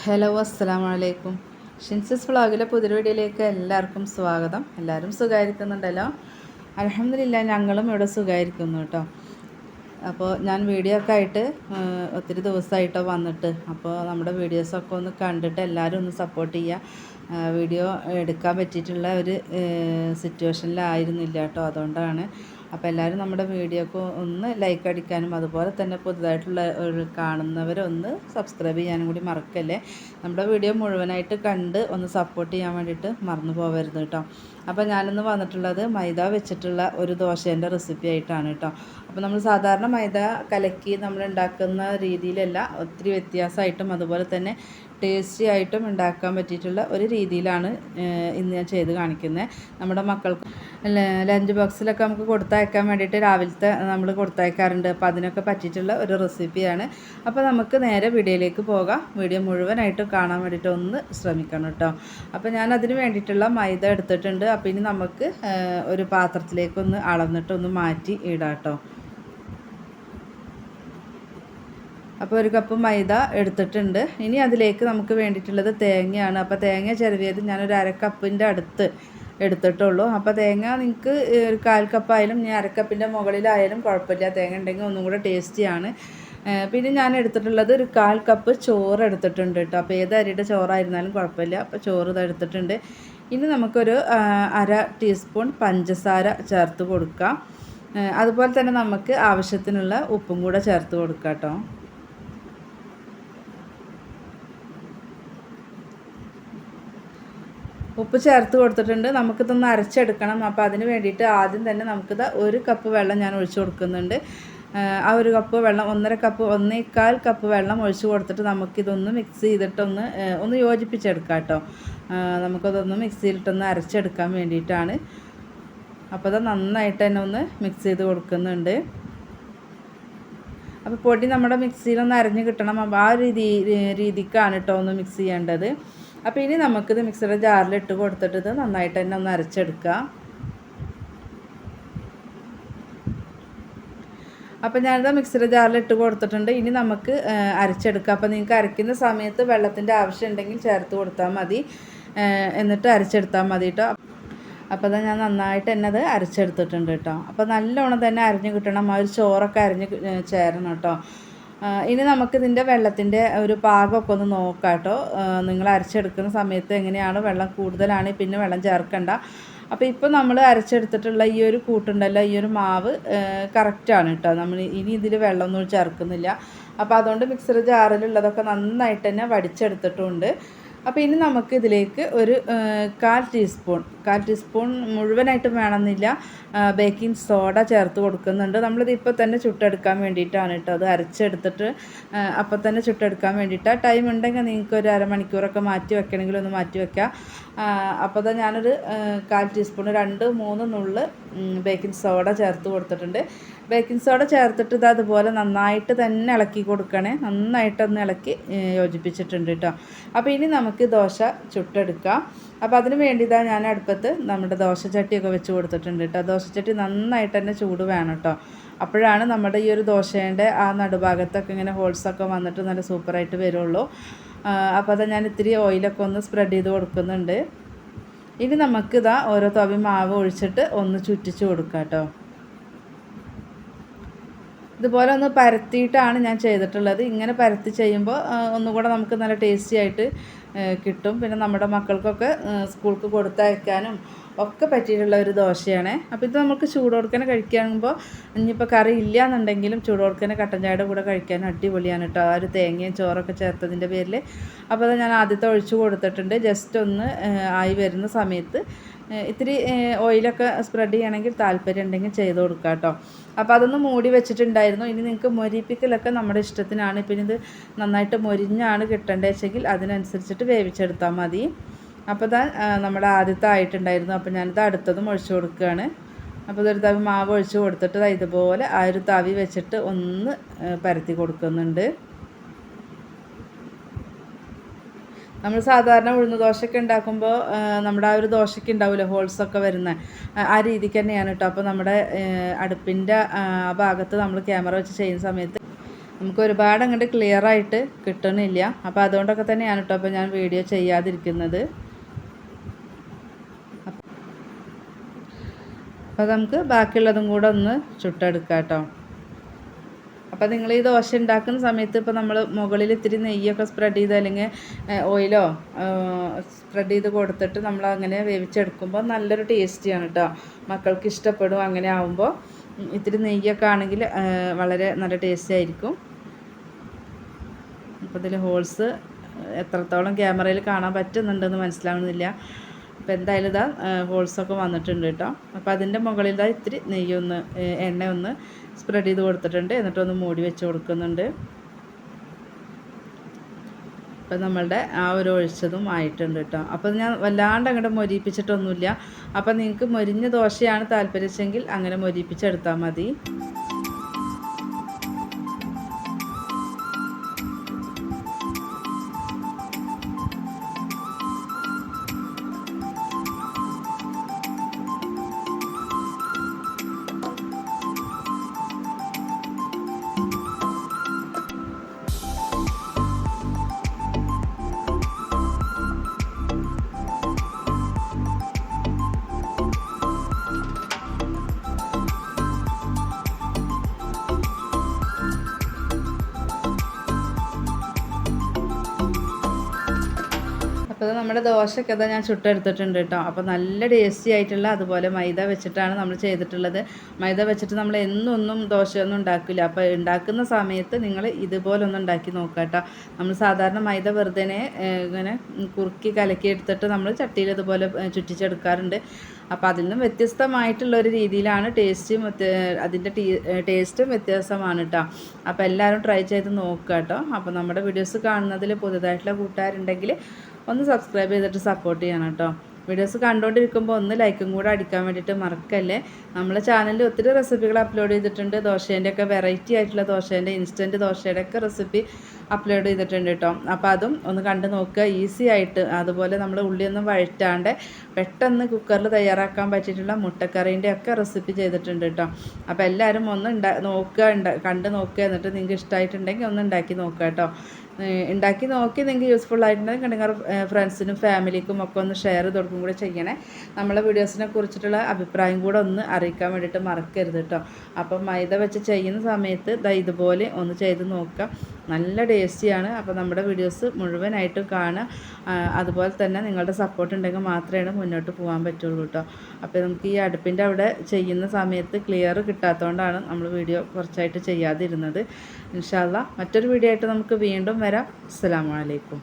Hello അസ്സലാമു അലൈക്കും. ഷിൻസസ് വ്ളോഗിലെ പുതിയ വീഡിയോയിലേക്ക് എല്ലാവർക്കും സ്വാഗതം. എല്ലാവരും സുഖമായിരിക്കുന്നുണ്ടല്ലോ? അൽഹംദുലില്ലാ, ഞങ്ങളും ഇവിടെ സുഖമായിരിക്കുന്നു കേട്ടോ. അപ്പോൾ ഞാൻ വീഡിയോ ഒക്കെ ആയിട്ട് ഒത്തിരി ദിവസമായിട്ടോ വന്നിട്ട്, അപ്പോൾ നമ്മുടെ വീഡിയോസൊക്കെ ഒന്ന് കണ്ടിട്ട് എല്ലാവരും ഒന്ന് സപ്പോർട്ട് ചെയ്യുക. വീഡിയോ എടുക്കാൻ പറ്റിയിട്ടുള്ള ഒരു സിറ്റുവേഷനിലായിരുന്നില്ല കേട്ടോ, അതുകൊണ്ടാണ്. അപ്പോൾ എല്ലാവരും നമ്മുടെ വീഡിയോക്ക് ഒന്ന് ലൈക്ക് അടിക്കാനും അതുപോലെ തന്നെ പുതുതായിട്ടുള്ള ഒരു കാണുന്നവരൊന്ന് സബ്സ്ക്രൈബ് ചെയ്യാനും കൂടി മറക്കല്ലേ. നമ്മുടെ വീഡിയോ മുഴുവനായിട്ട് കണ്ട് ഒന്ന് സപ്പോർട്ട് ചെയ്യാൻ വേണ്ടിയിട്ട് മറന്നു പോകരുത് കേട്ടോ. അപ്പോൾ ഞാനിന്ന് വന്നിട്ടുള്ളത് മൈദ വെച്ചിട്ടുള്ള ഒരു ദോശേൻ്റെ റെസിപ്പി ആയിട്ടാണ് കേട്ടോ. അപ്പോൾ നമ്മൾ സാധാരണ മൈദ കലക്കി നമ്മൾ ഉണ്ടാക്കുന്ന രീതിയിലല്ല, ഒത്തിരി വ്യത്യാസമായിട്ടും അതുപോലെ തന്നെ ടേസ്റ്റി ആയിട്ടും ഉണ്ടാക്കാൻ പറ്റിയിട്ടുള്ള ഒരു രീതിയിലാണ് ഇന്ന് ഞാൻ ചെയ്ത് കാണിക്കുന്നത്. നമ്മുടെ മക്കൾക്ക് ലഞ്ച് ബോക്സിലൊക്കെ നമുക്ക് കൊടുത്തയക്കാൻ വേണ്ടിയിട്ട് രാവിലത്തെ നമ്മൾ കൊടുത്തയക്കാറുണ്ട്. അപ്പോൾ അതിനൊക്കെ പറ്റിയിട്ടുള്ള ഒരു റെസിപ്പിയാണ്. അപ്പോൾ നമുക്ക് നേരെ വീഡിയോയിലേക്ക് പോകാം. വീഡിയോ മുഴുവനായിട്ടും കാണാൻ വേണ്ടിയിട്ട് ഒന്ന് ശ്രമിക്കണം കേട്ടോ. അപ്പോൾ ഞാൻ അതിന് വേണ്ടിയിട്ടുള്ള മൈദ എടുത്തിട്ടുണ്ട്. അപ്പോൾ ഇനി നമുക്ക് ഒരു പാത്രത്തിലേക്കൊന്ന് അളന്നിട്ടൊന്ന് മാറ്റി ഇടാം കേട്ടോ. അപ്പോൾ ഒരു കപ്പ് മൈദ എടുത്തിട്ടുണ്ട്. ഇനി അതിലേക്ക് നമുക്ക് വേണ്ടിയിട്ടുള്ളത് തേങ്ങയാണ്. അപ്പോൾ തേങ്ങ ചിരവിയത് ഞാനൊരു അരക്കപ്പിൻ്റെ അടുത്ത് എടുത്തിട്ടുള്ളൂ. അപ്പോൾ തേങ്ങ നിങ്ങൾക്ക് ഒരു 1/4 കപ്പായാലും ഇനി അരക്കപ്പിൻ്റെ മുകളിലായാലും കുഴപ്പമില്ല. തേങ്ങ ഉണ്ടെങ്കിൽ ഒന്നും കൂടെ ടേസ്റ്റിയാണ്. പിന്നെ ഞാൻ എടുത്തിട്ടുള്ളത് ഒരു 1/4 കപ്പ് ചോറ് എടുത്തിട്ടുണ്ട് കേട്ടോ. അപ്പോൾ ഏത് അരിയുടെ ചോറായിരുന്നാലും കുഴപ്പമില്ല. അപ്പോൾ ചോറ് ഇതെടുത്തിട്ടുണ്ട്. ഇനി നമുക്കൊരു 1/2 ടീസ്പൂൺ പഞ്ചസാര ചേർത്ത് കൊടുക്കാം. അതുപോലെ തന്നെ നമുക്ക് ആവശ്യത്തിനുള്ള ഉപ്പും കൂടെ ചേർത്ത് കൊടുക്കാം കേട്ടോ. ഉപ്പ് ചേർത്ത് കൊടുത്തിട്ടുണ്ട്. നമുക്കിതൊന്ന് അരച്ചെടുക്കണം. അപ്പോൾ അതിന് വേണ്ടിയിട്ട് ആദ്യം തന്നെ നമുക്കിത് 1 കപ്പ് വെള്ളം ഞാൻ ഒഴിച്ചു കൊടുക്കുന്നുണ്ട്. ആ 1 കപ്പ് വെള്ളം 1.5 കപ്പ് വെള്ളം ഒഴിച്ച് കൊടുത്തിട്ട് നമുക്കിതൊന്ന് മിക്സ് ചെയ്തിട്ടൊന്ന് യോജിപ്പിച്ചെടുക്കാം കേട്ടോ. നമുക്കതൊന്ന് മിക്സിയിലിട്ടൊന്ന് അരച്ചെടുക്കാൻ വേണ്ടിയിട്ടാണ്. അപ്പോൾ അത് നന്നായിട്ട് തന്നെ ഒന്ന് മിക്സ് ചെയ്ത് കൊടുക്കുന്നുണ്ട്. അപ്പോൾ പൊടി നമ്മുടെ മിക്സിയിലൊന്ന് അരഞ്ഞ് കിട്ടണം. അപ്പോൾ ആ രീതിക്കാണ് കേട്ടോ ഒന്ന് മിക്സ് ചെയ്യേണ്ടത്. അപ്പോൾ ഇനി നമുക്കിത് മിക്സിയുടെ ജാറിലിട്ട് കൊടുത്തിട്ട് ഇത് നന്നായിട്ട് തന്നെ ഒന്ന് അരച്ചെടുക്കുക. അപ്പോൾ ഞാനിത് മിക്സിയുടെ ജാറിലിട്ട് കൊടുത്തിട്ടുണ്ട്. ഇനി നമുക്ക് അരച്ചെടുക്കാം. അപ്പോൾ നിങ്ങൾക്ക് അരയ്ക്കുന്ന സമയത്ത് വെള്ളത്തിൻ്റെ ആവശ്യം ഉണ്ടെങ്കിൽ ചേർത്ത് കൊടുത്താൽ മതി, എന്നിട്ട് അരച്ചെടുത്താൽ മതി കേട്ടോ. അപ്പോൾ അത് ഞാൻ നന്നായിട്ട് തന്നെ അത് അരച്ചെടുത്തിട്ടുണ്ട് കേട്ടോ. അപ്പോൾ നല്ലോണം തന്നെ അരിഞ്ഞ് കിട്ടണം. ആ ഒരു ചോറൊക്കെ അരിഞ്ഞ് ചേരണം കേട്ടോ. ഇനി നമുക്കിതിൻ്റെ വെള്ളത്തിൻ്റെ ഒരു പാകമൊക്കെ ഒന്ന് നോക്കാം കേട്ടോ. നിങ്ങൾ അരച്ചെടുക്കുന്ന സമയത്ത് എങ്ങനെയാണ്, വെള്ളം കൂടുതലാണ് പിന്നെ വെള്ളം ചേർക്കണ്ട. അപ്പോൾ ഇപ്പോൾ നമ്മൾ അരച്ചെടുത്തിട്ടുള്ള ഈ ഒരു കൂട്ടുണ്ടല്ലോ, ഈ ഒരു മാവ് കറക്റ്റാണ് കേട്ടോ. നമ്മൾ ഇനി ഇതിൽ വെള്ളമൊന്നും ചേർക്കുന്നില്ല. അപ്പോൾ അതുകൊണ്ട് മിക്സർ ജാറിലുള്ളതൊക്കെ നന്നായിട്ട് തന്നെ വടിച്ചെടുത്തിട്ടുണ്ട്. അപ്പോൾ ഇനി നമുക്ക് ഇതിലേക്ക് ഒരു 1/4 ടീസ്പൂൺ മുഴുവനായിട്ടും വേണമെന്നില്ല ബേക്കിംഗ് സോഡ ചേർത്ത് കൊടുക്കുന്നുണ്ട്. നമ്മളിത് ഇപ്പോൾ തന്നെ ചുട്ടെടുക്കാൻ വേണ്ടിയിട്ടാണ് കേട്ടോ. അത് അരച്ചെടുത്തിട്ട് അപ്പോൾ തന്നെ ചുട്ടെടുക്കാൻ വേണ്ടിയിട്ടാണ്. ടൈം ഉണ്ടെങ്കിൽ നിങ്ങൾക്ക് ഒരു അരമണിക്കൂറൊക്കെ മാറ്റി വെക്കണമെങ്കിൽ ഒന്ന് മാറ്റി വെക്കാം. അപ്പോൾ അത് ഞാനൊരു 1/4 ടീസ്പൂൺ 2-3 നുള്ള് ബേക്കിംഗ് സോഡ ചേർത്ത് കൊടുത്തിട്ടുണ്ട്. ബേക്കിംഗ് സോഡ ചേർത്തിട്ട് ഇത് അതുപോലെ നന്നായിട്ട് തന്നെ ഇളക്കി കൊടുക്കണേ. നന്നായിട്ടൊന്ന് ഇളക്കി യോജിപ്പിച്ചിട്ടുണ്ട് കേട്ടോ. അപ്പോൾ ഇനി നമുക്ക് ദോശ ചുട്ടെടുക്കാം. അപ്പോൾ അതിന് വേണ്ടി ഇതാ ഞാൻ അടുപ്പത്ത് നമ്മുടെ ദോശച്ചട്ടിയൊക്കെ വെച്ച് കൊടുത്തിട്ടുണ്ട് കേട്ടോ. ദോശച്ചട്ടി നന്നായിട്ട് തന്നെ ചൂട് വേണം കേട്ടോ. അപ്പോഴാണ് നമ്മുടെ ഈ ഒരു ദോശേൻ്റെ ആ നടുഭാഗത്തൊക്കെ ഇങ്ങനെ ഹോൾസൊക്കെ വന്നിട്ട് നല്ല സൂപ്പറായിട്ട് വരുള്ളൂ. അപ്പോൾ അത് ഞാൻ ഇത്തിരി ഓയിലൊക്കെ ഒന്ന് സ്പ്രെഡ് ചെയ്ത് കൊടുക്കുന്നുണ്ട്. ഇനി നമുക്കിതാ ഓരോ തവി മാവ് ഒഴിച്ചിട്ട് ഒന്ന് ചുറ്റിച്ച് കൊടുക്കാം കേട്ടോ. ഇതുപോലെ ഒന്ന് പരത്തിയിട്ടാണ് ഞാൻ ചെയ്തിട്ടുള്ളത്. ഇങ്ങനെ പരത്തി ചെയ്യുമ്പോൾ ഒന്നുകൂടെ നമുക്ക് നല്ല ടേസ്റ്റി ആയിട്ട് കിട്ടും. പിന്നെ നമ്മുടെ മക്കൾക്കൊക്കെ സ്കൂൾക്ക് കൊടുത്തയക്കാനും ഒക്കെ പറ്റിയിട്ടുള്ള ഒരു ദോശയാണ്. അപ്പോൾ ഇത് നമുക്ക് ചൂടോടുക്കനെ കഴിക്കുമ്പോൾ ഇനിയിപ്പോൾ കറി ഇല്ല എന്നുണ്ടെങ്കിലും ചൂടോടുക്കനെ കട്ടൻ ചായയുടെ കൂടെ കഴിക്കാനും അടിപൊളിയാണ് കേട്ടോ. ആ ഒരു തേങ്ങയും ചോറൊക്കെ ചേർത്തതിൻ്റെ പേരിൽ. അപ്പോൾ അത് ഞാൻ ആദ്യത്തെ ഒഴിച്ച് കൊടുത്തിട്ടുണ്ട്. ജസ്റ്റ് ഒന്ന് ആയി വരുന്ന സമയത്ത് ഇത്തിരി ഓയിലൊക്കെ സ്പ്രെഡ് ചെയ്യണമെങ്കിൽ താല്പര്യം ഉണ്ടെങ്കിൽ ചെയ്ത് കൊടുക്കുക കേട്ടോ. അപ്പോൾ അതൊന്ന് മൂടി വെച്ചിട്ടുണ്ടായിരുന്നു. ഇനി നിങ്ങൾക്ക് മൊരിപ്പിക്കലൊക്കെ നമ്മുടെ ഇഷ്ടത്തിനാണ്. പിന്നെ ഇത് നന്നായിട്ട് മൊരിഞ്ഞാണ് കിട്ടേണ്ടത് വെച്ചെങ്കിൽ അതിനനുസരിച്ചിട്ട് വേവിച്ചെടുത്താൽ മതി. അപ്പോൾ ഇതാ നമ്മുടെ ആദ്യത്തെ ആയിട്ടുണ്ടായിരുന്നു. അപ്പോൾ ഞാനിത് അടുത്തതും ഒഴിച്ച് കൊടുക്കുകയാണ്. അപ്പോൾ ഇതൊരു തവി മാവ് ഒഴിച്ച് കൊടുത്തിട്ട് ഇതുപോലെ ആ ഒരു തവി വെച്ചിട്ട് ഒന്ന് പരത്തി കൊടുക്കുന്നുണ്ട്. നമ്മൾ സാധാരണ ഉഴുന്ന് ദോശയൊക്കെ ഉണ്ടാക്കുമ്പോൾ നമ്മുടെ ആ ഒരു ദോശയ്ക്ക് ഉണ്ടാവില്ല ഹോൾസൊക്കെ വരുന്ന ആ രീതിക്ക് തന്നെയാണ് കേട്ടോ. അപ്പോൾ നമ്മുടെ അടുപ്പിൻ്റെ ആ ഭാഗത്ത് നമ്മൾ ക്യാമറ വെച്ച് ചെയ്യുന്ന സമയത്ത് നമുക്ക് ഒരുപാട് അങ്ങോട്ട് ക്ലിയർ ആയിട്ട് കിട്ടണില്ല. അപ്പോൾ അതുകൊണ്ടൊക്കെ തന്നെയാണ് കേട്ടോ അപ്പോൾ ഞാൻ വീഡിയോ ചെയ്യാതിരിക്കുന്നത്. അപ്പോൾ നമുക്ക് ബാക്കിയുള്ളതും കൂടെ ഒന്ന് ചുട്ടെടുക്കാം കേട്ടോ. അപ്പോൾ നിങ്ങൾ ഈ ദോശ ഉണ്ടാക്കുന്ന സമയത്ത് ഇപ്പോൾ നമ്മൾ മുകളിൽ ഇത്തിരി നെയ്യൊക്കെ സ്പ്രെഡ് ചെയ്ത് അല്ലെങ്കിൽ ഓയിലോ സ്പ്രെഡ് ചെയ്ത് കൊടുത്തിട്ട് നമ്മൾ അങ്ങനെ വേവിച്ചെടുക്കുമ്പോൾ നല്ലൊരു ടേസ്റ്റിയാണ് കേട്ടോ. മക്കൾക്ക് ഇഷ്ടപ്പെടും. അങ്ങനെ ആകുമ്പോൾ ഇത്തിരി നെയ്യൊക്കെ ആണെങ്കിൽ വളരെ നല്ല ടേസ്റ്റി ആയിരിക്കും. അപ്പോൾ ഇതിൽ ഹോൾസ് എത്രത്തോളം ക്യാമറയിൽ കാണാൻ പറ്റുന്നുണ്ടെന്ന് മനസ്സിലാവുന്നില്ല. അപ്പോൾ എന്തായാലും ഇതാ ഹോൾസൊക്കെ വന്നിട്ടുണ്ട് കേട്ടോ. അപ്പോൾ അതിൻ്റെ മുകളിൽ ഇതാ ഇത്തിരി നെയ്യൊന്ന് എണ്ണ ഒന്ന് സ്പ്രെഡ് ചെയ്ത് കൊടുത്തിട്ടുണ്ട്. എന്നിട്ടൊന്ന് മൂടി വെച്ച് കൊടുക്കുന്നുണ്ട്. അപ്പോൾ നമ്മളുടെ ആ ഒരു ഒഴിച്ചതും ആയിട്ടുണ്ട് കേട്ടോ. അപ്പോൾ ഞാൻ വല്ലാണ്ട് അങ്ങോട്ട് മൊരിപ്പിച്ചിട്ടൊന്നുമില്ല. അപ്പോൾ നിങ്ങൾക്ക് മൊരിഞ്ഞ ദോശയാണ് താല്പര്യമെങ്കിൽ അങ്ങനെ മൊരിപ്പിച്ചെടുത്താൽ മതി. അപ്പോൾ നമ്മുടെ ദോശയൊക്കെ അതാ ഞാൻ ചുട്ടെടുത്തിട്ടുണ്ട് കേട്ടോ. അപ്പോൾ നല്ല ടേസ്റ്റി ആയിട്ടുള്ള അതുപോലെ മൈദ വെച്ചിട്ടാണ് നമ്മൾ ചെയ്തിട്ടുള്ളത്. മൈദ വെച്ചിട്ട് നമ്മൾ എന്നൊന്നും ദോശയൊന്നും ഉണ്ടാക്കില്ല. അപ്പോൾ ഉണ്ടാക്കുന്ന സമയത്ത് നിങ്ങൾ ഇതുപോലെ ഒന്ന് ഉണ്ടാക്കി നോക്കുക കേട്ടോ. നമ്മൾ സാധാരണ മൈദ വെറുതെ ഇങ്ങനെ കുറുക്കി കലക്കി എടുത്തിട്ട് നമ്മൾ ചട്ടിയിൽ ഇതുപോലെ ചുറ്റിച്ചെടുക്കാറുണ്ട്. അപ്പോൾ അതിൽ നിന്നും വ്യത്യസ്തമായിട്ടുള്ളൊരു രീതിയിലാണ് ടേസ്റ്റും അതിൻ്റെ ടേസ്റ്റും വ്യത്യാസമാണ് കേട്ടോ. അപ്പോൾ എല്ലാവരും ട്രൈ ചെയ്ത് നോക്കുക കേട്ടോ. അപ്പോൾ നമ്മുടെ വീഡിയോസ് കാണുന്നതിൽ പുതുതായിട്ടുള്ള കൂട്ടുകാരുണ്ടെങ്കിൽ ഒന്ന് സബ്സ്ക്രൈബ് ചെയ്തിട്ട് സപ്പോർട്ട് ചെയ്യണം കേട്ടോ. വീഡിയോസ് കണ്ടുകൊണ്ടിരിക്കുമ്പോൾ ഒന്ന് ലൈക്കും കൂടെ അടിക്കാൻ വേണ്ടിയിട്ട് മറക്കല്ലേ. നമ്മളെ ചാനലിൽ ഒത്തിരി റെസിപ്പികൾ അപ്ലോഡ് ചെയ്തിട്ടുണ്ട്. ദോശേൻ്റെയൊക്കെ വെറൈറ്റി ആയിട്ടുള്ള ദോശേൻ്റെ ഇൻസ്റ്റൻറ്റ് ദോശയുടെ ഒക്കെ റെസിപ്പി അപ്ലോഡ് ചെയ്തിട്ടുണ്ട് കേട്ടോ. അപ്പോൾ അതും ഒന്ന് കണ്ടു നോക്കുക. ഈസി ആയിട്ട് അതുപോലെ നമ്മൾ ഉള്ളിയൊന്നും വഴറ്റാണ്ട് പെട്ടെന്ന് കുക്കറിൽ തയ്യാറാക്കാൻ പറ്റിയിട്ടുള്ള മുട്ടക്കറീൻ്റെ ഒക്കെ റെസിപ്പി ചെയ്തിട്ടുണ്ട് കേട്ടോ. അപ്പോൾ എല്ലാവരും ഒന്ന് കണ്ടു നോക്കുക. എന്നിട്ട് നിങ്ങൾക്ക് ഇഷ്ടമായിട്ടുണ്ടെങ്കിൽ ഒന്ന് ഉണ്ടാക്കി നോക്കുക കേട്ടോ. ഉണ്ടാക്കി നോക്കി നിങ്ങൾക്ക് യൂസ്ഫുൾ ആയിട്ടുണ്ടെങ്കിൽ നിങ്ങളുടെ ഫ്രണ്ട്സിനും ഫാമിലിക്കും ഒക്കെ ഒന്ന് ഷെയർ ചെയ്ത് കൊടുക്കും കൂടെ ചെയ്യണേ. നമ്മളെ വീഡിയോസിനെ കുറിച്ചിട്ടുള്ള അഭിപ്രായം കൂടെ ഒന്ന് അറിയിക്കാൻ വേണ്ടിയിട്ട് മറക്കരുത് കേട്ടോ. അപ്പം മൈദ വെച്ച് ചെയ്യുന്ന സമയത്ത് ഇതുപോലെ ഒന്ന് ചെയ്ത് നോക്കുക. നല്ല ടേസ്റ്റിയാണ്. അപ്പോൾ നമ്മുടെ വീഡിയോസ് മുഴുവനായിട്ടും കാണുക. അതുപോലെ തന്നെ നിങ്ങളുടെ സപ്പോർട്ട് ഉണ്ടെങ്കിൽ മാത്രമേ മുന്നോട്ട് പോകാൻ പറ്റുള്ളൂ കേട്ടോ. അപ്പോൾ നമുക്ക് ഈ അടുപ്പിൻ്റെ അവിടെ ചെയ്യുന്ന സമയത്ത് ക്ലിയർ കിട്ടാത്തതുകൊണ്ടാണ് നമ്മൾ വീഡിയോ കുറച്ചായിട്ട് ചെയ്യാതിരുന്നത്. ഇൻഷാ അല്ലാഹ് മറ്റൊരു വീഡിയോ ആയിട്ട് നമുക്ക് വീണ്ടും വരാം. അസ്സലാമു അലൈക്കും.